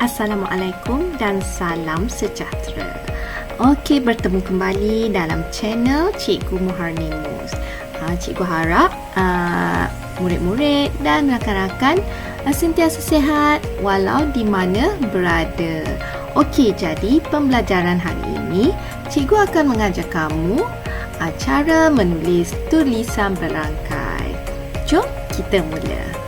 Assalamualaikum dan salam sejahtera. Okey, bertemu kembali dalam channel Cikgu Muharningus. Cikgu harap murid-murid dan rakan-rakan sentiasa sihat walau di mana berada. Okey, jadi pembelajaran hari ini cikgu akan mengajar kamu cara menulis tulisan berangkai. Jom kita mula.